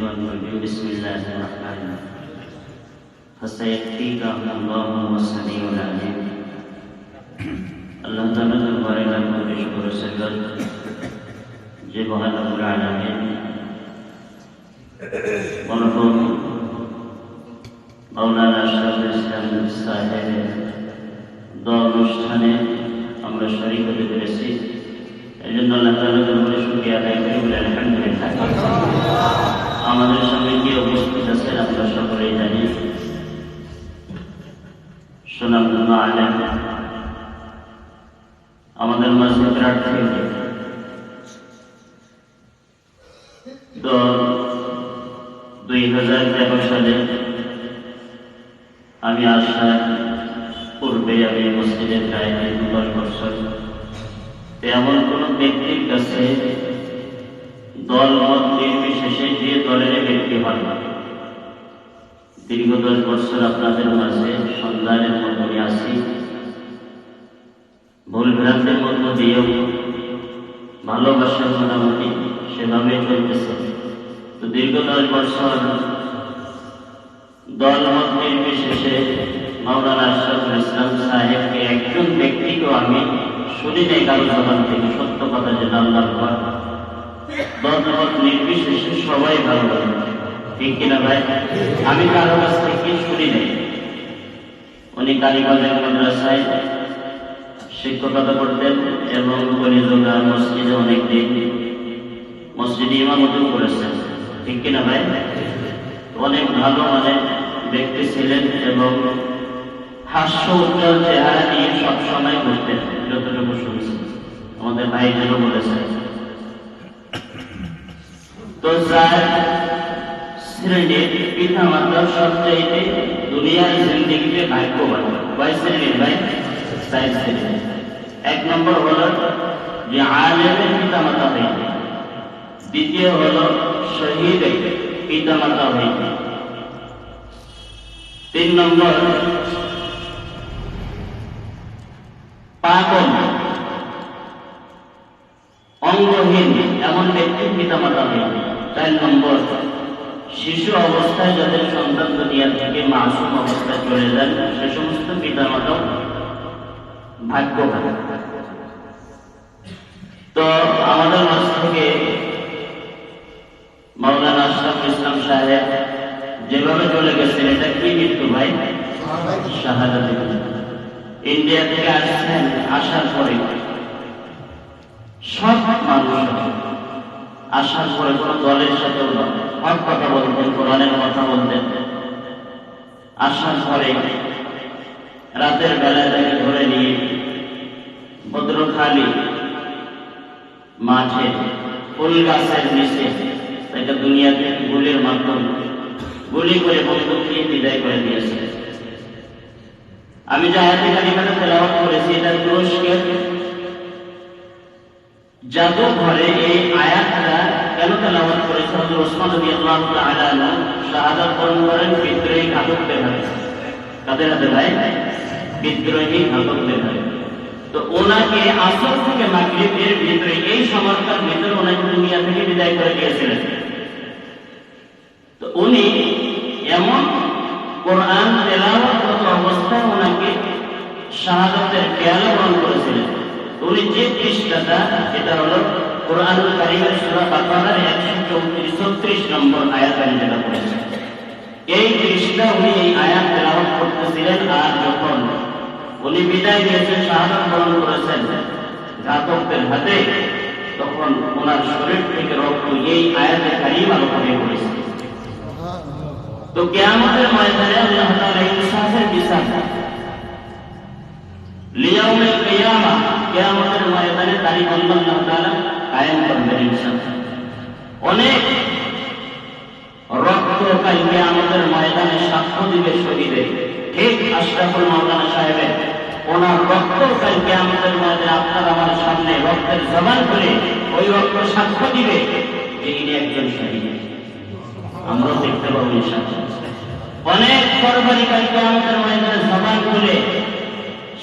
بسم الله الرحمن الرحيم فسيكفيكهم الله والسميع العليم আল্লাহ তাআলা দরবারে লাখ কোটি শুকর সাজদা যে মহান রব্বুল আলামিন মরহুম মাওলানা আশরাফুল ইসলাম সাহেবের দোয়া অনুষ্ঠানে আমরা শরীক হতে পেরেছি। এই জন্য আল্লাহ তাআলা দরবারে শুকরিয়া আদায় করি বলে আলহামদুলিল্লাহ। আমাদের সঙ্গে কি উপস্থিত আছেন আমরা সকলেই জানি। সুনামধন্য আলেম আমাদের মাঝে প্রার্থী তো 2013 সালে আমি আসার পূর্বে আমি মসজিদের প্রায় 10 বছর এমন কোন ব্যক্তির কাছে দল মত নির্বিশেষে যে দলের ব্যক্তি হন দীর্ঘ 10 বছর আপনাদের মাঝে সন্ধানের মধ্যে আছি, ভুল ভ্রান্তির মধ্য দিয়েও ভালোবাসার মোটামুটি সেভাবে চলতেছে। তো দীর্ঘ 10 বছর দল মত নির্বিশেষে মাওলানা আশরাফুল ইসলাম সাহেবকে একজন ব্যক্তিকেও আমি শুনি নাই কারো জবান থেকে সত্য কথা যেটা আল্লাহর ঘর দলমত নির্বিশেষে সবাই ভালো বলে, ঠিক কিনা ভাই? আমি কারো কাছ থেকে শুনি নাই। উনি কালীগঞ্জের মাদ্রাসায় শিক্ষকতা করতেন এবং কলিজোগা মসজিদে অনেকদিন মসজিদে ইমামতিও করেছেন, ঠিক কিনা ভাই? অনেক ভালো ব্যক্তি ছিলেন এবং হাস্য উজ্জ্বল চেহারা নিয়ে সবসময় ঘুরতেন, যতটুকু শুনছি আমাদের ভাইদেরও বলেছেন। তো যার শ্রেণীর পিতা মাতা সবচাইতে দুনিয়ার জিন্দেগিতে ভাগ্যবান ভাই শ্রেণীর ভাই 4 শ্রেণী। 1 নম্বর হলো যে আলেমের পিতা মাতা হইতে, দ্বিতীয় হলো শহীদের পিতা মাতা হইতে, 3 নম্বর পাগল অঙ্গহীন এমন ব্যক্তির পিতা মাতা হইতে, 4 নম্বর শিশু অবস্থায় যাদের সন্তান দুনিয়া থেকে মাসুম অবস্থায় চলে যান সে সমস্ত পিতা মাতাও ভাগ্যবান। তো আমাদের মাঝ থেকে মাওলানা আশরাফুল ইসলাম সাহেব যেভাবে চলে গেছেন এটা কি মৃত্যু ভাই? শাহাদাত। ইন্ডিয়া থেকে আসছেন, আসার পরে সব মানুষ আসার পরে কোন দলের সাথে হক কথা বলতেন, কোরআনের কথা বলতেন। আসার পরে রাতের বেলায় তাকে ধরে নিয়ে ভদ্রখালী মাঠে ফুল গাছের নিচে তাকে দুনিয়া থেকে গুলির মাধ্যমে গুলি করে বন্দুক দিয়ে বিদায় করে দিয়েছে। আমি যে আয়াতে কারিমাটা তেলাওয়াত করেছি এটা তুরস্কের জাদু ঘরে এই আয়াতটা কেন তেলাওয়াত করেছে? হযরত ওসমান রাদিয়াল্লাহু তাআলা আনহু শাহাদাত বরণ করেন বিদ্রোহী ঘাতকদের হাতে। কাদের হাতে ভাই? বিদ্রোহী ঘাতকদের হাতে। তো ওনাকে আসর থেকে মাগরিবের ভিতরে এই সময়টার ভিতরে ওনাকে দুনিয়া থেকে বিদায় করে দিয়েছিলেন। তো উনি এমন কোরআন তেলাওয়াত অবস্থায় ওনাকে শাহাদাতের পেয়ালা বরণ করেছিলেন। উনি যে পৃষ্ঠাটা এটা হলো কোরআনুল কারীমের সূরা বাকারার 134 নম্বর আয়াত আমি যেটা পড়েছি, এই পৃষ্ঠা উনি এই আয়াত তেলাওয়াত করতেছিলেন। আর যখন উনি বিদায় নিয়েছেন, শাহাদাত বরণ করেছেন ঘাতকদের হাতে, তখন ওনার শরীর থেকে রক্ত এই আয়াতে কারিমা রূপে পড়েছে। তো কিয়ামতের ময়দানে আল্লাহ তাআলা ইনসাফের বিচার লিয়াউমিল কিয়ামা, কিয়ামতের ময়দানে তারিখ আল্লাহ তাআলা কায়েম করবেন ইনসাফ। অনেক রক্ত কাল কিয়ামতের ময়দানে সাক্ষ্য দিবে শহীদের, ঠিক আশরাফুল মাওলানা সাহেবের ওনার রক্ত কাল কিয়ামতের ময়দানে আপনার আমার সামনে রক্তের জবান করে ওই রক্ত সাক্ষ্য দিবে যে ইনি একজন শহীদ। আমরা দেখতে পাবো ইনশাআল্লাহ। অনেক তরবারি কাল কিয়ামতের ময়দানে জবান খুলে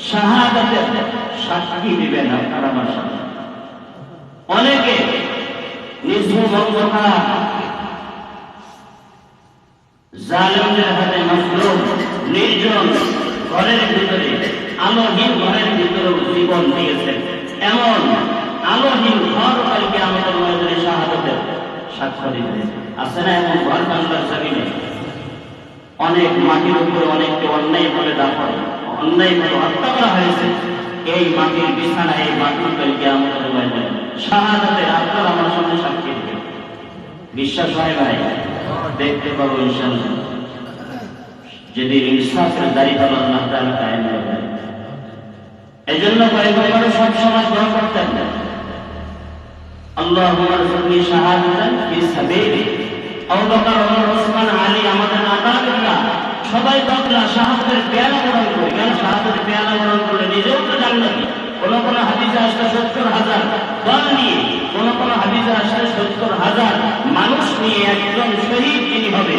শাহাদাতের সাক্ষী দিবেন আপনার আমার সামনে। অনেকে নিজ মঙ্গলা জালেমদের হাতে মাজলুম, নির্জন ঘরের ভিতরে, আলোহীন ঘরের ভিতরেও জীবন দিয়েছেন। এমন আলোহীন ঘর কালকে আমাদের ময়দানে শাহাদাতের সাক্ষ্য দিতে আছে না? এমন ঘর বাংলার জমিনে অনেক মাটির উপরে অনেককে অন্যায় বলে দাফন, অন্যায় বলে হত্যা করা হয়েছে। এই মাটির বিছানা, এই মাটির কালকে আমাদের ময়দানে শাহাদাতের আপনার আমার সামনে সাক্ষী দিবে। বিশ্বাস হয় ভাই? দেখতে পাবো ইনশাআল্লাহ। যেদিন ইনসাফের দাড়িপাল্লা আল্লাহ তাআলা কায়েম করবেন। এজন্য পয়গম্বর সব সময় দোয়া করতেন, আল্লাহুম্মা রযুকনি শাহাদাতান ফি সাবিলিক। আবু বকর, ওমর, ওসমান, আলী আমাদের আকাবিররা সবাই দোয়া শাহাদাতের পেয়ালা গ্রহণ করে। কেন? শাহাদাতের পেয়ালা গ্রহণ করলে নিজেও তো জান্নাতি। কোন কোন হাদিসে আসলে ৭০,০০০ দল নিয়ে, কোন কোন হাদিসে আসলে ৭০,০০০ মানুষ নিয়ে একজন শহীদ যিনি হবে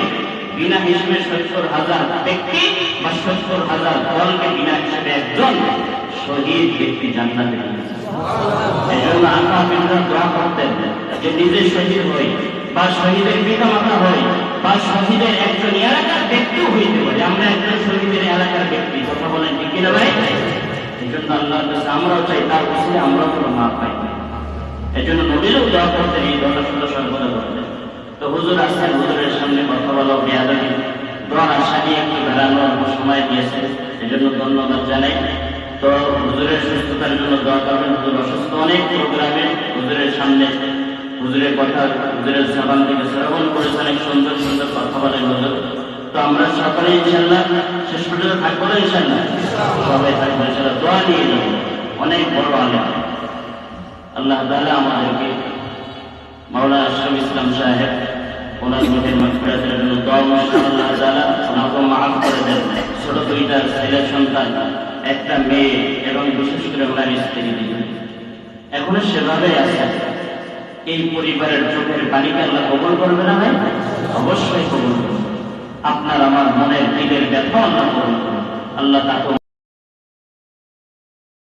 বিনা হিসেবে ৭০,০০০ ব্যক্তি বা ৭০,০০০ দলকে বিনা হিসেবে একজন শহীদ ব্যক্তি জান্নাতে। এই জন্য আকাবিররা দোয়া করতেন যে নিজে শহীদ হই বা শহীদের পিতা মাতা হই বা শহীদের একজন এলাকার ব্যক্তিও হইতে পারে। আমরা একজন শহীদের এলাকার ব্যক্তি, কথা বলেন ঠিক কিনা ভাই? এই জন্য আল্লাহর কাছে আমরাও চাই তার কাছে আমরাও কোনো মাপ পাই। এই জন্য নবীরও দোয়া করতেন, এই দোয়াটা শুধু সর্বদা করতেন। তো হুজুর আসছেন, হুজুরের সামনে কথা বলা বেয়াদবি, দোয়ার আশা নিয়ে একটু বেড়ানোর সময় দিয়েছে, এই জন্য ধন্যবাদ জানাই। তো হুজুরের সুস্থতার জন্য দোয়া করবেন। হুজুর অসুস্থ, অনেক প্রোগ্রামে হুজুরের সামনে হুজুরের কথা হুজুরের জবান থেকে শ্রবণ করেছে, অনেক সুন্দর সুন্দর কথা বলেন হুজুর। তো আমরা সকলে ইনশাআল্লাহ শেষ পর্যন্ত থাকবো না, ইনশাআল্লাহ সবাই থাকবো ইনশাআল্লাহ। দোয়া নিয়ে যাবো, অনেক বড় আলেম। আল্লাহ তাআলা আমাদেরকে মাওলানা আশরাফ ইসলাম সাহেব ওনার রূহের মাগফিরাতের জন্য দোয়া করুন। আল্লাহ তাআলা ওনাকে মাফ করে দেন। ছোট দুইটা ছেলে সন্তান, একটা মেয়ে এবং বিশেষ করে ওনার স্ত্রী দিলেন, এখনো সেভাবে আছে। এই পরিবারের চোখের পানিকে আল্লাহ কবুল করবে না ভাই? অবশ্যই কবুল করবে। আপনার আমার মনের দিলের ব্যথা আল্লাহ কবুল করবে। আল্লাহ তাকে